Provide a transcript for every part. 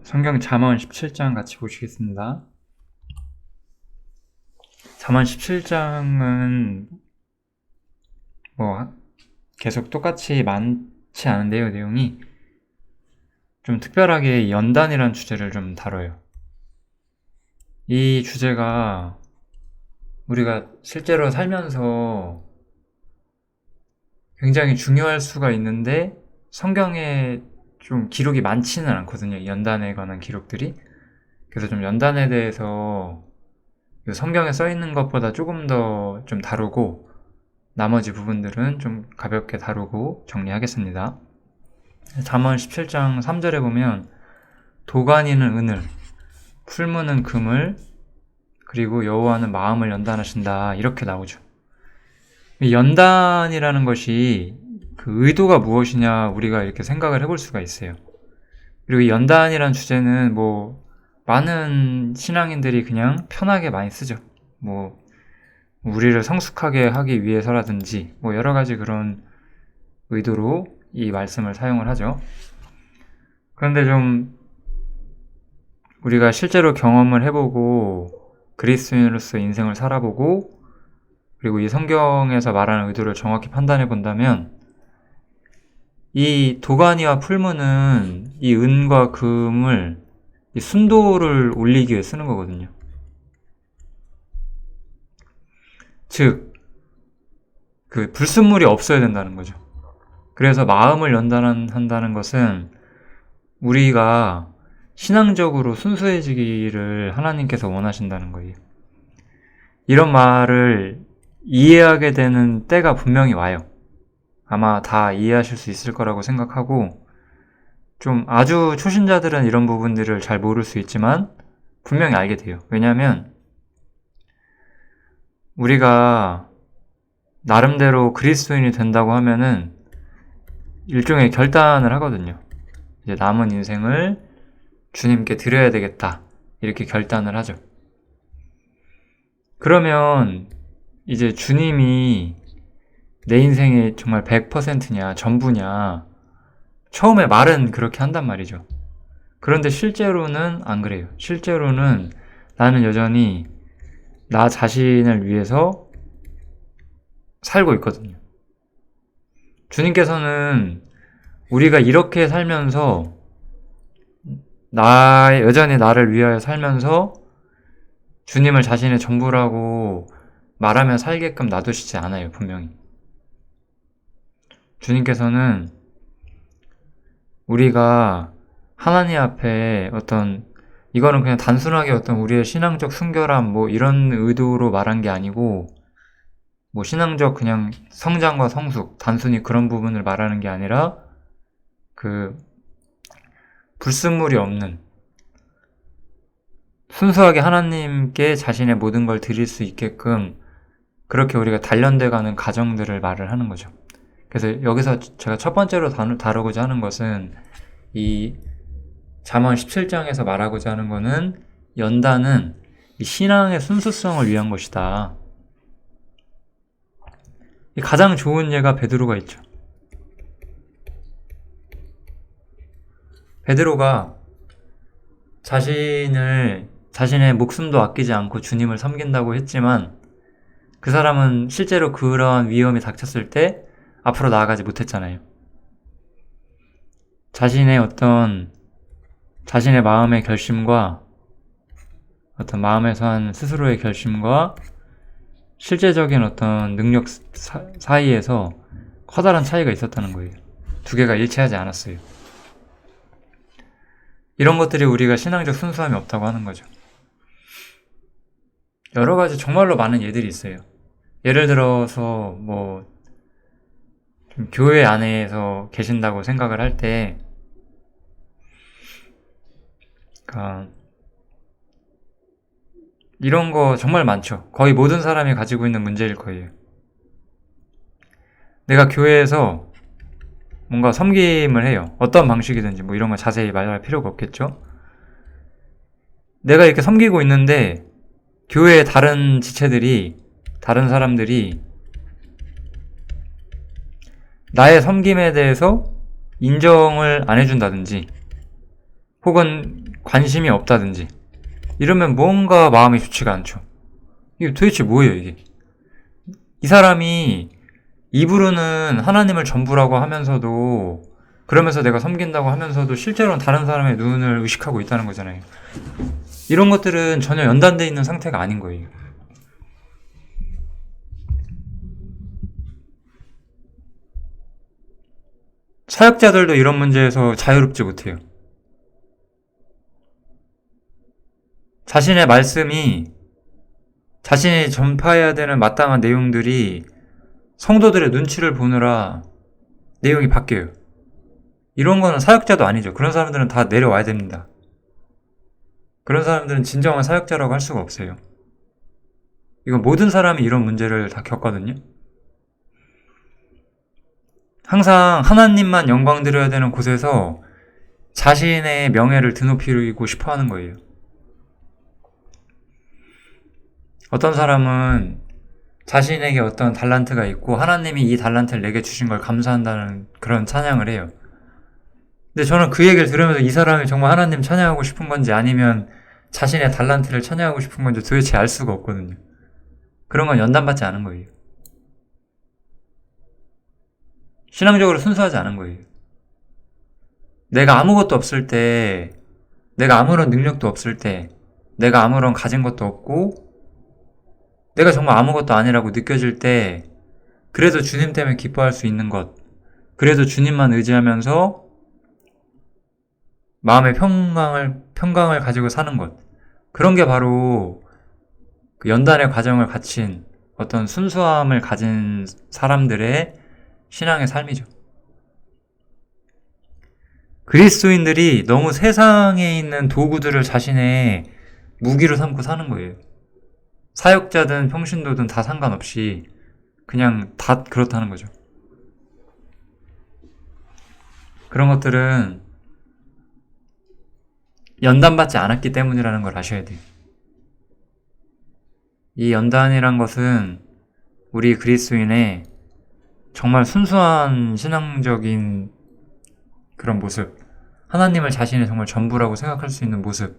성경 잠언 17장 같이 보시겠습니다. 잠언 17장은 계속 똑같이 많지 않은데요, 내용이. 좀 특별하게 연단이라는 주제를 좀 다뤄요. 이 주제가 우리가 실제로 살면서 굉장히 중요할 수가 있는데 성경에 좀 기록이 많지는 않거든요. 연단에 관한 기록들이. 그래서 좀 연단에 대해서 성경에 써 있는 것보다 조금 더 좀 다루고 나머지 부분들은 좀 가볍게 다루고 정리하겠습니다. 잠언 17장 3절에 보면 도가니는 은을, 풀무는 금을, 그리고 여호와는 마음을 연단하신다 이렇게 나오죠. 이 연단이라는 것이 그 의도가 무엇이냐 우리가 이렇게 생각을 해볼 수가 있어요. 그리고 이 연단이라는 주제는 많은 신앙인들이 그냥 편하게 많이 쓰죠. 우리를 성숙하게 하기 위해서라든지 여러 가지 그런 의도로 이 말씀을 사용을 하죠. 그런데 좀 우리가 실제로 경험을 해보고 그리스도인으로서 인생을 살아보고 그리고 이 성경에서 말하는 의도를 정확히 판단해 본다면 이 도가니와 풀무는 이 은과 금을 이 순도를 올리기 위해 쓰는 거거든요. 즉, 그 불순물이 없어야 된다는 거죠. 그래서 마음을 연단한다는 것은 우리가 신앙적으로 순수해지기를 하나님께서 원하신다는 거예요. 이런 말을 이해하게 되는 때가 분명히 와요. 아마 다 이해하실 수 있을 거라고 생각하고 좀 아주 초신자들은 이런 부분들을 잘 모를 수 있지만 분명히 알게 돼요. 왜냐하면 우리가 나름대로 그리스도인이 된다고 하면은 일종의 결단을 하거든요. 이제 남은 인생을 주님께 드려야 되겠다. 이렇게 결단을 하죠. 그러면 이제 주님이 내 인생의 정말 100%냐, 전부냐, 처음에 말은 그렇게 한단 말이죠. 그런데 실제로는 안 그래요. 실제로는 나는 여전히 나 자신을 위해서 살고 있거든요. 주님께서는 우리가 이렇게 살면서 여전히 나를 위하여 살면서 주님을 자신의 전부라고 말하며 살게끔 놔두시지 않아요, 분명히. 주님께서는 우리가 하나님 앞에 이거는 그냥 단순하게 우리의 신앙적 순결함 이런 의도로 말한 게 아니고 신앙적 그냥 성장과 성숙 단순히 그런 부분을 말하는 게 아니라 그 불순물이 없는 순수하게 하나님께 자신의 모든 걸 드릴 수 있게끔 그렇게 우리가 단련돼가는 과정들을 말을 하는 거죠. 그래서 여기서 제가 첫 번째로 다루고자 하는 것은 이 잠언 17장에서 말하고자 하는 것은 연단은 이 신앙의 순수성을 위한 것이다. 가장 좋은 예가 베드로가 있죠. 베드로가 자신의 목숨도 아끼지 않고 주님을 섬긴다고 했지만 그 사람은 실제로 그러한 위험이 닥쳤을 때 앞으로 나아가지 못했잖아요. 자신의 마음의 결심과 마음에서 한 스스로의 결심과 실제적인 능력 사이에서 커다란 차이가 있었다는 거예요. 두 개가 일치하지 않았어요. 이런 것들이 우리가 신앙적 순수함이 없다고 하는 거죠. 여러 가지 정말로 많은 예들이 있어요. 예를 들어서 좀 교회 안에서 계신다고 생각을 할 때 이런 거 정말 많죠. 거의 모든 사람이 가지고 있는 문제일 거예요. 내가 교회에서 뭔가 섬김을 해요. 어떤 방식이든지 이런 거 자세히 말할 필요가 없겠죠. 내가 이렇게 섬기고 있는데 교회의 다른 사람들이 나의 섬김에 대해서 인정을 안 해준다든지 혹은 관심이 없다든지 이러면 뭔가 마음이 좋지가 않죠. 이게 도대체 뭐예요, 이게? 이 사람이 입으로는 하나님을 전부라고 하면서도, 그러면서 내가 섬긴다고 하면서도 실제로는 다른 사람의 눈을 의식하고 있다는 거잖아요. 이런 것들은 전혀 연단되어 있는 상태가 아닌 거예요. 사역자들도 이런 문제에서 자유롭지 못해요. 자신의 말씀이, 자신이 전파해야 되는 마땅한 내용들이 성도들의 눈치를 보느라 내용이 바뀌어요. 이런 거는 사역자도 아니죠. 그런 사람들은 다 내려와야 됩니다. 그런 사람들은 진정한 사역자라고 할 수가 없어요. 이건 모든 사람이 이런 문제를 다 겪거든요. 항상 하나님만 영광 드려야 되는 곳에서 자신의 명예를 드높이고 싶어 하는 거예요. 어떤 사람은 자신에게 어떤 달란트가 있고 하나님이 이 달란트를 내게 주신 걸 감사한다는 그런 찬양을 해요. 근데 저는 그 얘기를 들으면서 이 사람이 정말 하나님 찬양하고 싶은 건지 아니면 자신의 달란트를 찬양하고 싶은 건지 도대체 알 수가 없거든요. 그런 건 연단받지 않은 거예요. 신앙적으로 순수하지 않은 거예요. 내가 아무것도 없을 때, 내가 아무런 능력도 없을 때, 내가 아무런 가진 것도 없고 내가 정말 아무것도 아니라고 느껴질 때 그래도 주님 때문에 기뻐할 수 있는 것, 그래도 주님만 의지하면서 마음의 평강을 가지고 사는 것, 그런 게 바로 그 연단의 과정을 거친 어떤 순수함을 가진 사람들의 신앙의 삶이죠. 그리스도인들이 너무 세상에 있는 도구들을 자신의 무기로 삼고 사는 거예요. 사역자든 평신도든 다 상관없이 그냥 다 그렇다는 거죠. 그런 것들은 연단받지 않았기 때문이라는 걸 아셔야 돼요. 이 연단이란 것은 우리 그리스도인의 정말 순수한 신앙적인 그런 모습, 하나님을 자신의 정말 전부라고 생각할 수 있는 모습,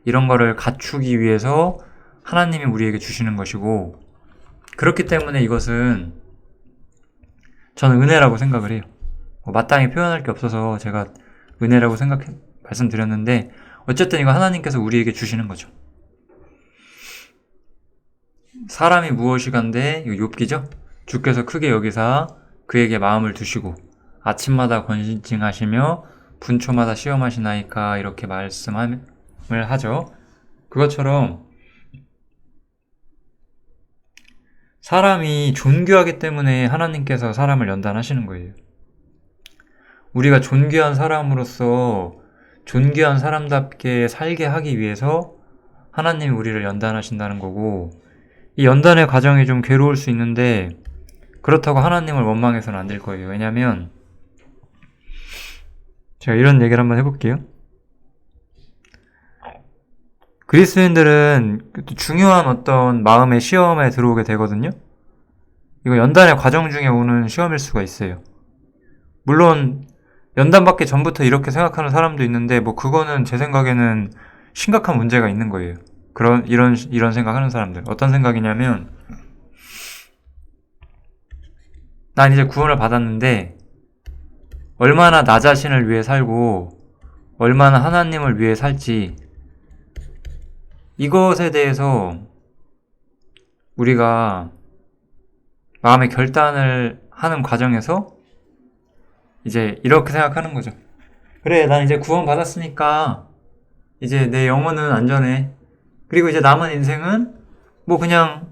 이런 거를 갖추기 위해서 하나님이 우리에게 주시는 것이고, 그렇기 때문에 이것은 저는 은혜라고 생각을 해요. 마땅히 표현할 게 없어서 제가 은혜라고 말씀드렸는데, 어쨌든 이거 하나님께서 우리에게 주시는 거죠. 사람이 무엇이간데, 이거 욥기죠? 주께서 크게 여기사 그에게 마음을 두시고 아침마다 권징하시며 분초마다 시험하시나이까, 이렇게 말씀을 하죠. 그것처럼 사람이 존귀하기 때문에 하나님께서 사람을 연단하시는 거예요. 우리가 존귀한 사람으로서 존귀한 사람답게 살게 하기 위해서 하나님이 우리를 연단하신다는 거고, 이 연단의 과정이 좀 괴로울 수 있는데 그렇다고 하나님을 원망해서는 안 될 거예요. 왜냐하면 제가 이런 얘기를 한번 해볼게요. 그리스도인들은 중요한 어떤 마음의 시험에 들어오게 되거든요. 이거 연단의 과정 중에 오는 시험일 수가 있어요. 물론 연단받기 전부터 이렇게 생각하는 사람도 있는데, 그거는 제 생각에는 심각한 문제가 있는 거예요. 이런 생각하는 사람들. 어떤 생각이냐면, 난 이제 구원을 받았는데 얼마나 나 자신을 위해 살고 얼마나 하나님을 위해 살지, 이것에 대해서 우리가 마음의 결단을 하는 과정에서 이제 이렇게 생각하는 거죠. 그래, 난 이제 구원 받았으니까 이제 내 영혼은 안전해. 그리고 이제 남은 인생은 그냥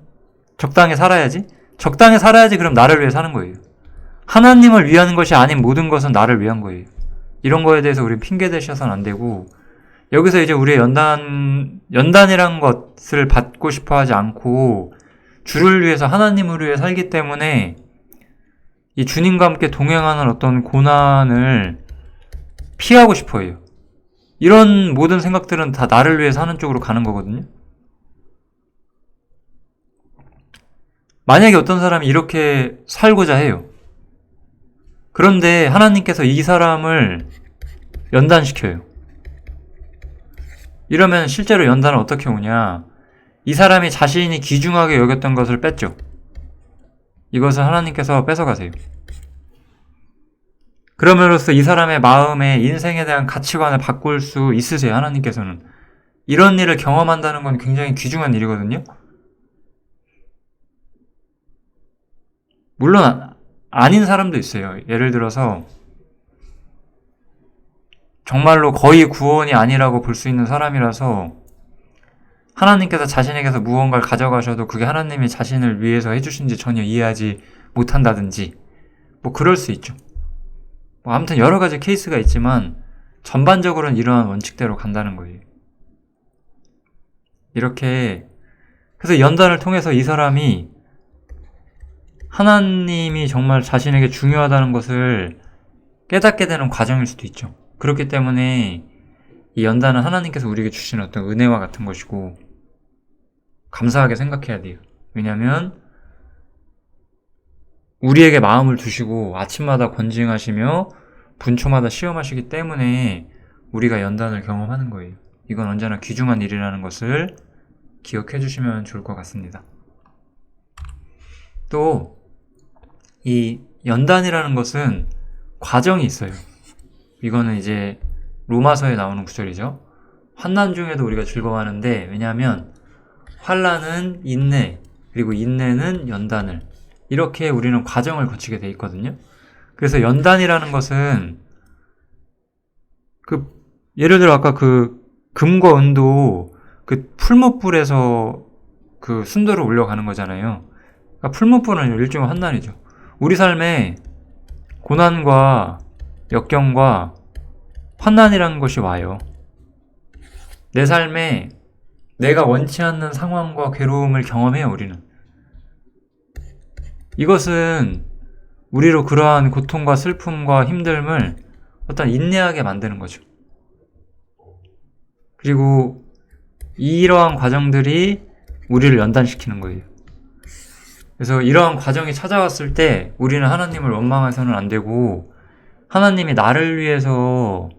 적당히 살아야지. 적당히 살아야지. 그럼 나를 위해 사는 거예요. 하나님을 위한 것이 아닌 모든 것은 나를 위한 거예요. 이런 거에 대해서 우리 핑계 대셔서는 안 되고, 여기서 이제 우리의 연단이란 것을 받고 싶어 하지 않고 주를 위해서, 하나님을 위해 살기 때문에 이 주님과 함께 동행하는 어떤 고난을 피하고 싶어 해요. 이런 모든 생각들은 다 나를 위해 사는 쪽으로 가는 거거든요. 만약에 어떤 사람이 이렇게 살고자 해요. 그런데 하나님께서 이 사람을 연단시켜요. 이러면 실제로 연단은 어떻게 오냐? 이 사람이 자신이 귀중하게 여겼던 것을 뺐죠. 이것을 하나님께서 뺏어가세요. 그럼으로써 이 사람의 마음에 인생에 대한 가치관을 바꿀 수 있으세요. 하나님께서는. 이런 일을 경험한다는 건 굉장히 귀중한 일이거든요. 물론 아닌 사람도 있어요. 예를 들어서 정말로 거의 구원이 아니라고 볼 수 있는 사람이라서 하나님께서 자신에게서 무언가를 가져가셔도 그게 하나님이 자신을 위해서 해주신지 전혀 이해하지 못한다든지 뭐 그럴 수 있죠. 뭐 아무튼 여러 가지 케이스가 있지만 전반적으로는 이러한 원칙대로 간다는 거예요. 이렇게 그래서 연단을 통해서 이 사람이 하나님이 정말 자신에게 중요하다는 것을 깨닫게 되는 과정일 수도 있죠. 그렇기 때문에 이 연단은 하나님께서 우리에게 주시는 어떤 은혜와 같은 것이고 감사하게 생각해야 돼요. 왜냐하면 우리에게 마음을 두시고 아침마다 권징하시며 분초마다 시험하시기 때문에 우리가 연단을 경험하는 거예요. 이건 언제나 귀중한 일이라는 것을 기억해 주시면 좋을 것 같습니다. 또 이 연단이라는 것은 과정이 있어요. 이거는 이제 로마서에 나오는 구절이죠. 환난 중에도 우리가 즐거워하는데 왜냐하면 환난은 인내, 그리고 인내는 연단을 이렇게 우리는 과정을 거치게 돼 있거든요. 그래서 연단이라는 것은 예를 들어 아까 금과 은도 풀무불에서 순도를 올려가는 거잖아요. 그러니까 풀무불은 일종의 환난이죠. 우리 삶에 고난과 역경과 환난이라는 것이 와요. 내 삶에 내가 원치 않는 상황과 괴로움을 경험해요, 우리는. 이것은 우리로 그러한 고통과 슬픔과 힘듦을 어떤 인내하게 만드는 거죠. 그리고 이러한 과정들이 우리를 연단시키는 거예요. 그래서 이러한 과정이 찾아왔을 때 우리는 하나님을 원망해서는 안 되고 하나님이 나를 위해서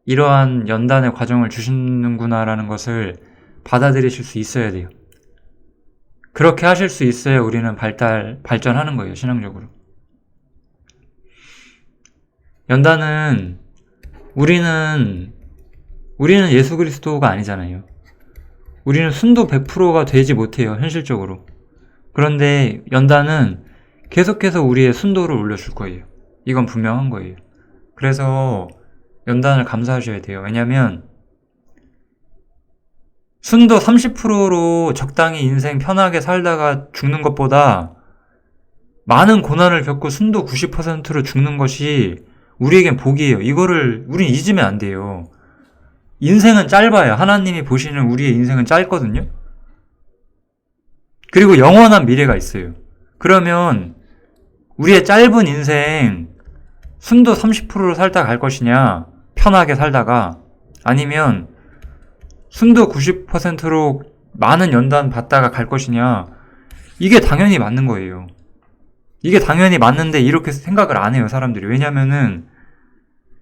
이러한 연단의 과정을 주시는구나라는 것을 받아들이실 수 있어야 돼요. 그렇게 하실 수 있어야 우리는 발전하는 거예요, 신앙적으로. 연단은 우리는 예수 그리스도가 아니잖아요. 우리는 순도 100%가 되지 못해요, 현실적으로. 그런데 연단은 계속해서 우리의 순도를 올려줄 거예요. 이건 분명한 거예요. 그래서 연단을 감사하셔야 돼요. 왜냐면 순도 30%로 적당히 인생 편하게 살다가 죽는 것보다 많은 고난을 겪고 순도 90%로 죽는 것이 우리에겐 복이에요. 이거를 우린 잊으면 안 돼요. 인생은 짧아요. 하나님이 보시는 우리의 인생은 짧거든요. 그리고 영원한 미래가 있어요. 그러면 우리의 짧은 인생 순도 30%로 살다 갈 것이냐, 편하게 살다가, 아니면 순도 90%로 많은 연단 받다가 갈 것이냐, 이게 당연히 맞는 거예요. 이게 당연히 맞는데 이렇게 생각을 안 해요, 사람들이. 왜냐면은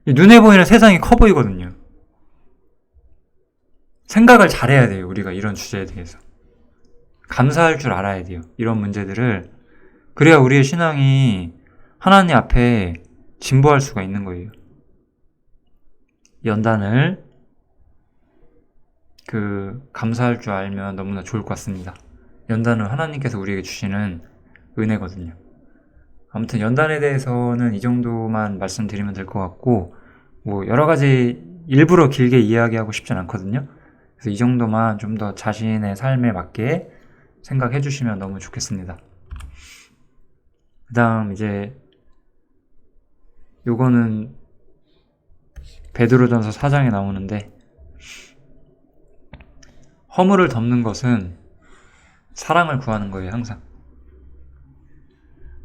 눈에 보이는 세상이 커 보이거든요. 생각을 잘해야 돼요, 우리가 이런 주제에 대해서. 감사할 줄 알아야 돼요, 이런 문제들을. 그래야 우리의 신앙이 하나님 앞에 진보할 수가 있는 거예요. 연단을 감사할 줄 알면 너무나 좋을 것 같습니다. 연단은 하나님께서 우리에게 주시는 은혜거든요. 아무튼 연단에 대해서는 이 정도만 말씀드리면 될 것 같고, 뭐 여러 가지 일부러 길게 이야기하고 싶진 않거든요. 그래서 이 정도만 좀 더 자신의 삶에 맞게 생각해 주시면 너무 좋겠습니다. 그 다음 이제 요거는 베드로전서 4장에 나오는데, 허물을 덮는 것은 사랑을 구하는 거예요, 항상.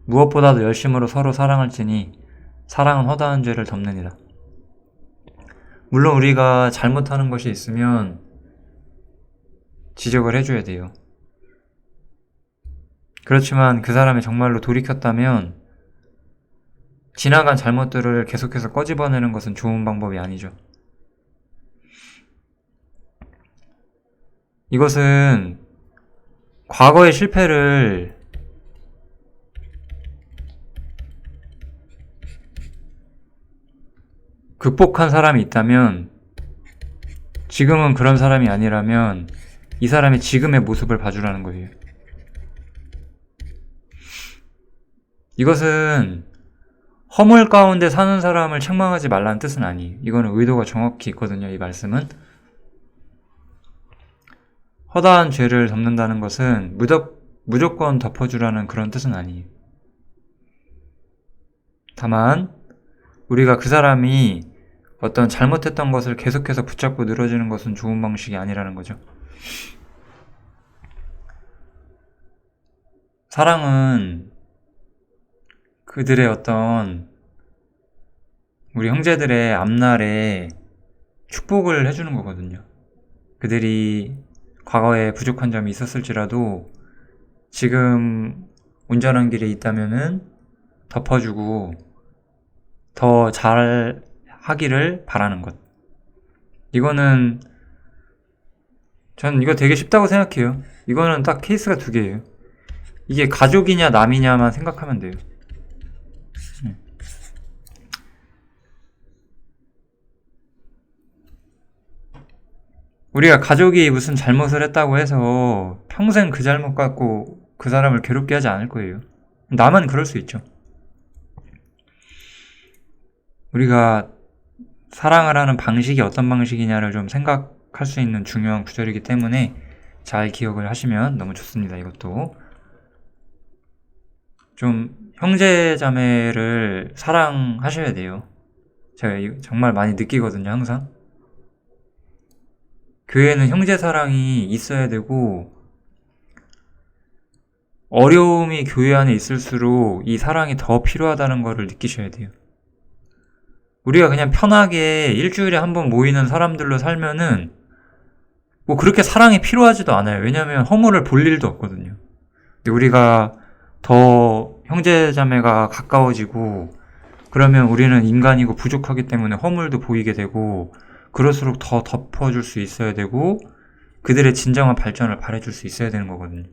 무엇보다도 열심으로 서로 사랑할지니 사랑은 허다한 죄를 덮느니라. 물론 우리가 잘못하는 것이 있으면 지적을 해줘야 돼요. 그렇지만 그 사람이 정말로 돌이켰다면 지나간 잘못들을 계속해서 꺼집어내는 것은 좋은 방법이 아니죠. 이것은 과거의 실패를 극복한 사람이 있다면, 지금은 그런 사람이 아니라면 이 사람의 지금의 모습을 봐주라는 거예요. 이것은 허물 가운데 사는 사람을 책망하지 말라는 뜻은 아니에요. 이거는 의도가 정확히 있거든요. 이 말씀은 허다한 죄를 덮는다는 것은 무조건 덮어주라는 그런 뜻은 아니에요. 다만 우리가 그 사람이 어떤 잘못했던 것을 계속해서 붙잡고 늘어지는 것은 좋은 방식이 아니라는 거죠. 사랑은 그들의 어떤 우리 형제들의 앞날에 축복을 해주는 거거든요. 그들이 과거에 부족한 점이 있었을지라도 지금 온전한 길에 있다면은 덮어주고 더 잘 하기를 바라는 것. 이거는 전 이거 되게 쉽다고 생각해요. 이거는 딱 케이스가 두 개예요. 이게 가족이냐 남이냐만 생각하면 돼요. 우리가 가족이 무슨 잘못을 했다고 해서 평생 그 잘못 갖고 그 사람을 괴롭게 하지 않을 거예요. 남은 그럴 수 있죠. 우리가 사랑을 하는 방식이 어떤 방식이냐를 좀 생각할 수 있는 중요한 구절이기 때문에 잘 기억을 하시면 너무 좋습니다. 이것도 좀 형제 자매를 사랑하셔야 돼요. 제가 정말 많이 느끼거든요. 항상 교회는 형제 사랑이 있어야 되고, 어려움이 교회 안에 있을수록 이 사랑이 더 필요하다는 것을 느끼셔야 돼요. 우리가 그냥 편하게 일주일에 한 번 모이는 사람들로 살면은 뭐 그렇게 사랑이 필요하지도 않아요. 왜냐하면 허물을 볼 일도 없거든요. 근데 우리가 더 형제자매가 가까워지고 그러면 우리는 인간이고 부족하기 때문에 허물도 보이게 되고, 그럴수록 더 덮어줄 수 있어야 되고 그들의 진정한 발전을 바라줄 수 있어야 되는 거거든요.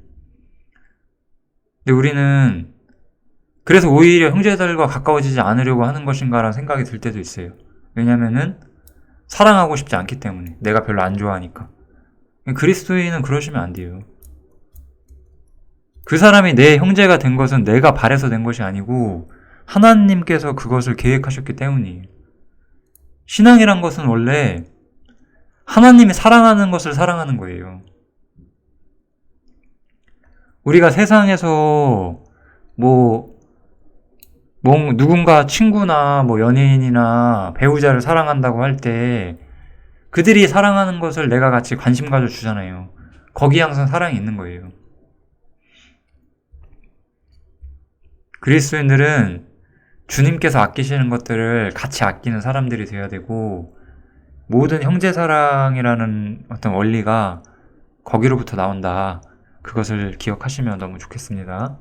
근데 우리는 그래서 오히려 형제들과 가까워지지 않으려고 하는 것인가라는 생각이 들 때도 있어요. 왜냐면은 사랑하고 싶지 않기 때문에, 내가 별로 안 좋아하니까. 그리스도인은 그러시면 안 돼요. 그 사람이 내 형제가 된 것은 내가 바래서 된 것이 아니고 하나님께서 그것을 계획하셨기 때문이에요. 신앙이란 것은 원래 하나님이 사랑하는 것을 사랑하는 거예요. 우리가 세상에서 누군가 친구나 연예인이나 배우자를 사랑한다고 할 때 그들이 사랑하는 것을 내가 같이 관심 가져 주잖아요. 거기에 항상 사랑이 있는 거예요. 그리스도인들은 주님께서 아끼시는 것들을 같이 아끼는 사람들이 되어야 되고, 모든 형제사랑이라는 어떤 원리가 거기로부터 나온다. 그것을 기억하시면 너무 좋겠습니다.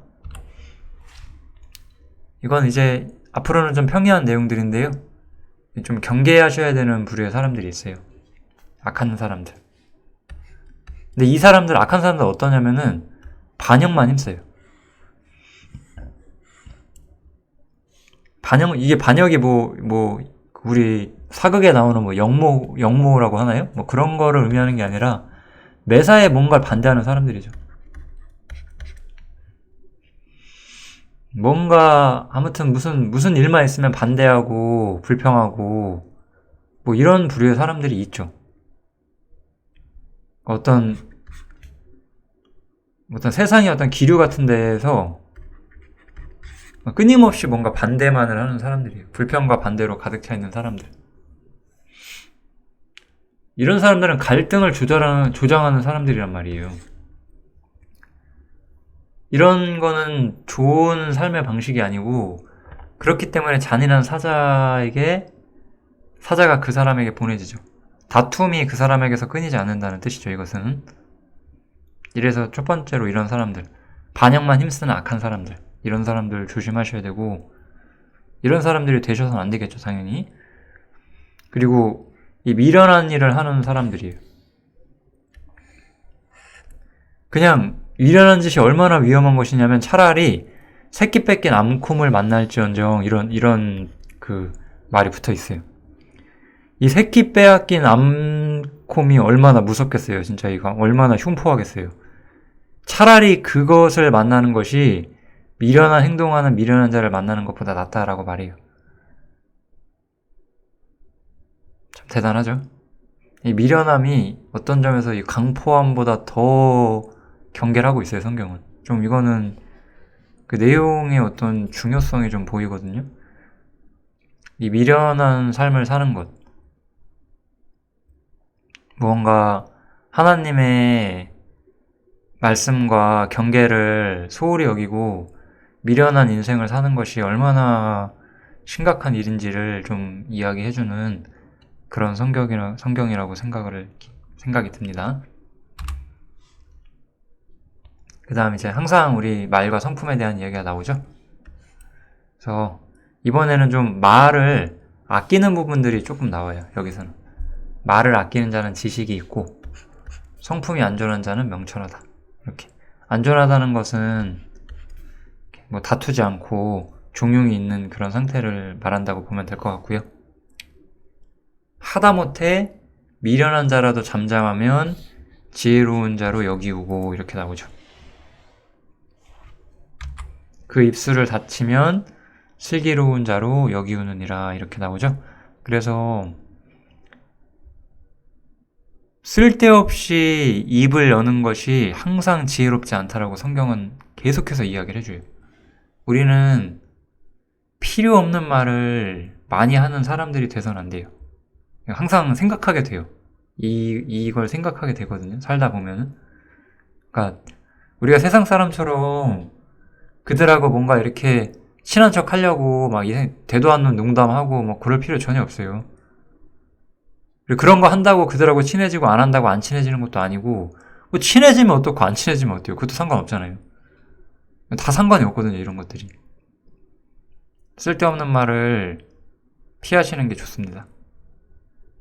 이건 이제 앞으로는 좀 평이한 내용들인데요. 좀 경계하셔야 되는 부류의 사람들이 있어요. 악한 사람들. 근데 이 사람들, 악한 사람들 어떠냐면은 반역만 힘써요. 이게 반역이 우리 사극에 나오는 영모라고 하나요? 그런 거를 의미하는 게 아니라 매사에 뭔가를 반대하는 사람들이죠. 뭔가 아무튼 무슨 일만 있으면 반대하고 불평하고 이런 부류의 사람들이 있죠. 어떤 세상의 어떤 기류 같은 데에서 끊임없이 뭔가 반대만을 하는 사람들이에요. 불평과 반대로 가득 차 있는 사람들. 이런 사람들은 갈등을 조장하는 사람들이란 말이에요. 이런 거는 좋은 삶의 방식이 아니고, 그렇기 때문에 잔인한 사자가 그 사람에게 보내지죠. 다툼이 그 사람에게서 끊이지 않는다는 뜻이죠, 이것은. 이래서 첫 번째로 이런 사람들, 반역만 힘쓰는 악한 사람들, 이런 사람들 조심하셔야 되고, 이런 사람들이 되셔서는 안 되겠죠, 당연히. 그리고 이 미련한 일을 하는 사람들이에요. 그냥 미련한 짓이 얼마나 위험한 것이냐면 차라리 새끼 뺏긴 암콤을 만날지언정 이런 그 말이 붙어 있어요. 이 새끼 빼앗긴 암콤이 얼마나 무섭겠어요. 진짜 이거 얼마나 흉포하겠어요. 차라리 그것을 만나는 것이 미련한 행동하는 미련한 자를 만나는 것보다 낫다라고 말해요. 참 대단하죠? 이 미련함이 어떤 점에서 이 강포함보다 더 경계를 하고 있어요, 성경은. 좀 이거는 그 내용의 어떤 중요성이 좀 보이거든요. 이 미련한 삶을 사는 것. 무언가 하나님의 말씀과 경계를 소홀히 여기고 미련한 인생을 사는 것이 얼마나 심각한 일인지를 좀 이야기해주는 그런 성경이라고 생각이 듭니다. 그 다음 이제 항상 우리 말과 성품에 대한 이야기가 나오죠. 그래서 이번에는 좀 말을 아끼는 부분들이 조금 나와요. 여기서는 말을 아끼는 자는 지식이 있고 성품이 안전한 자는 명철하다. 이렇게 안전하다는 것은 뭐 다투지 않고 종용이 있는 그런 상태를 말한다고 보면 될 것 같고요. 하다못해 미련한 자라도 잠잠하면 지혜로운 자로 여기우고 이렇게 나오죠. 그 입술을 닫히면 슬기로운 자로 여기우느니라 이렇게 나오죠. 그래서 쓸데없이 입을 여는 것이 항상 지혜롭지 않다라고 성경은 계속해서 이야기를 해줘요. 우리는 필요 없는 말을 많이 하는 사람들이 돼서는 안 돼요. 항상 생각하게 돼요. 이걸 생각하게 되거든요. 살다 보면은. 그러니까 우리가 세상 사람처럼 그들하고 뭔가 이렇게 친한 척 하려고 막 대도 않는 농담하고 뭐 그럴 필요 전혀 없어요. 그런 거 한다고 그들하고 친해지고 안 한다고 안 친해지는 것도 아니고 뭐 친해지면 어떻고 안 친해지면 어때요? 그것도 상관없잖아요. 다 상관이 없거든요. 이런 것들이. 쓸데없는 말을 피하시는 게 좋습니다.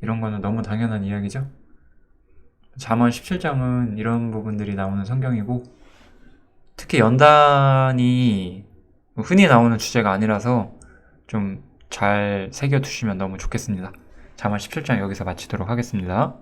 이런 거는 너무 당연한 이야기죠. 잠언 17장은 이런 부분들이 나오는 성경이고 특히 연단이 흔히 나오는 주제가 아니라서 좀 잘 새겨두시면 너무 좋겠습니다. 잠언 17장 여기서 마치도록 하겠습니다.